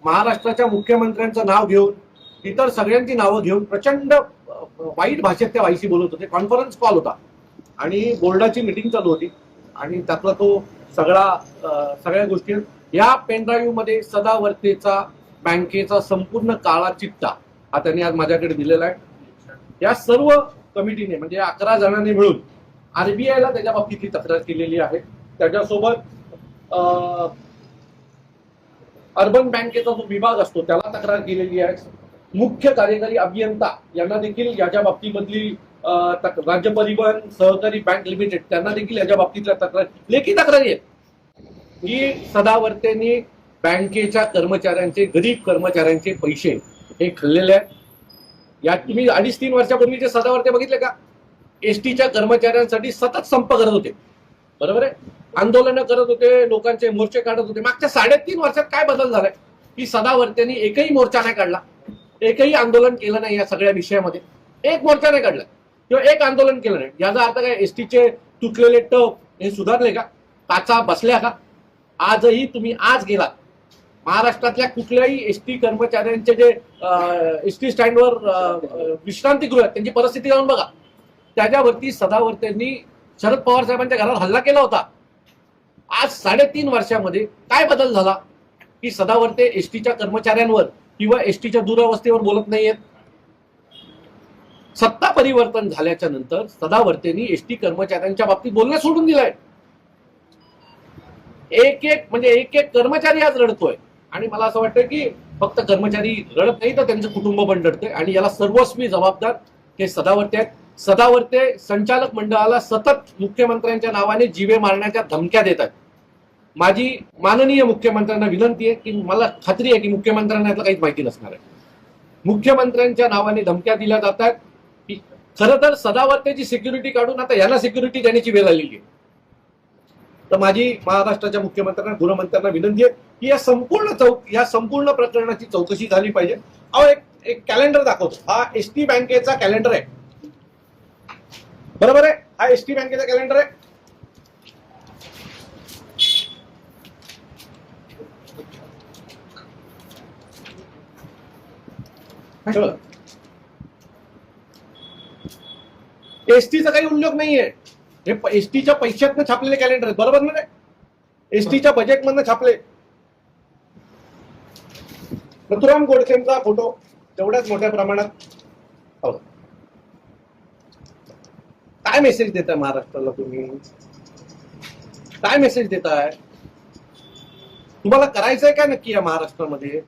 महाराष्ट्राच्या मुख्यमंत्र्यांचं नाव घेऊन इतर सगळ्यांची नावं घेऊन प्रचंड वाईट भाषेत त्या बाईशी बोलत होते. कॉन्फरन्स कॉल होता आणि बोर्डाची मीटिंग चालू होती आणि त्यातला तो सगळ्या गोष्टी या पेनड्राईव्ह मध्ये सदावर्तेचा बँकेचा संपूर्ण काळा चिट्टा हा त्यांनी आज माझ्याकडे दिलेला आहे. या सर्व कमिटीने म्हणजे 11 जणांनी मिळून आरबीआयला त्याच्या बाबतीतली तक्रार केलेली आहे. त्याच्यासोबत अर्बन बँकेचा जो विभाग असतो त्याला तक्रार केलेली आहे. मुख्य कार्यकारी अभियंता यांना देखील याच्या बाबतीमधली राज्य परिवहन सहकारी बँक लिमिटेड त्यांना देखील याच्या बाबतीतल्या तक्रार लेखी तक्रारी आहेत की सदावर्तेंनी बँकेच्या कर्मचाऱ्यांचे गरीब कर्मचाऱ्यांचे पैसे हे खाल्लेले आहेत. यात तुम्ही 2.5-3 वर्षापूर्वीचे सदावर्ते बघितले का? एसटीच्या कर्मचाऱ्यांसाठी सतत संप करत होते, बरोबर आहे, आंदोलनं करत होते, लोकांचे मोर्चे काढत होते. मागच्या 3.5 वर्षात काय बदल झालाय की सदावर्तेंनी एकही मोर्चा नाही काढला, एकही आंदोलन केलं नाही. या सगळ्या विषयामध्ये एक मोर्चा नाही काढला किंवा एक आंदोलन केलं नाही. याचा अर्थ काय एसटीचे तुटलेले टप हे सुधारले का? काचा बसल्या का? आजही तुम्ही आज गेलात महाराष्ट्रातल्या कुठल्याही एसटी कर्मचाऱ्यांचे जे एसटी स्टँडवर विश्रांतीगृह आहेत त्यांची परिस्थिती जाऊन बघा. त्याच्यावरती सदावर्तेंनी शरद पवार साहेबांच्या घरात हल्ला केला होता. आज 3.5 वर्षामध्ये काय बदल झाला की सदावर्ते एसटीच्या कर्मचाऱ्यांवर किंवा एसटीच्या दुरावस्थेवर बोलत नाहीयेत. सत्ता परिवर्तन झाल्याच्या नंतर सदावर्तेंनी एसटी कर्मचाऱ्यांच्या बाबतीत बोलणं सोडून दिलंय. एक एक कर्मचारी आज रडतोय आणि मला असं वाटतं की फक्त कर्मचारी रडत नाही तर त्यांचं कुटुंब पण रडतंय आणि याला सर्वस्वी जबाबदार हे सदावर्ते आहेत. सदावर्ते संचालक मंडळाला सतत मुख्यमंत्र्यांच्या नावाने जीवे मारण्याच्या धमक्या देत आहेत. माझी माननीय मुख्यमंत्र्यांना विनंती आहे की मला खात्री आहे की मुख्यमंत्र्यांना यातलं काहीच माहिती नसणार आहे. मुख्यमंत्र्यांच्या नावाने धमक्या दिल्या जातात की खरं तर सदावर्तेची सिक्युरिटी काढून आता यांना सिक्युरिटी देण्याची वेळ आलेली आहे. तर माझी महाराष्ट्राच्या मुख्यमंत्र्यांना गृहमंत्र्यांना विनंती आहे की या संपूर्ण प्रकरणाची चौकशी झाली पाहिजे. अहो एक कॅलेंडर दाखवतो. हा एसटी बँकेचा कॅलेंडर आहे, बरोबर आहे, हा एसटी बँकेचा कॅलेंडर आहे. एसटीचा काही उल्लेख नाहीये. हे एसटीच्या पैशातनं छापलेले कॅलेंडर आहेत, बरोबर ना? एसटीच्या बजेटमधनं छापले. नथुराम गोडसेंचा फोटो तेवढ्याच मोठ्या प्रमाणात. काय मेसेज देताय महाराष्ट्राला तुम्ही? काय मेसेज देताय? तुम्हाला करायचंय काय नक्की या महाराष्ट्रामध्ये?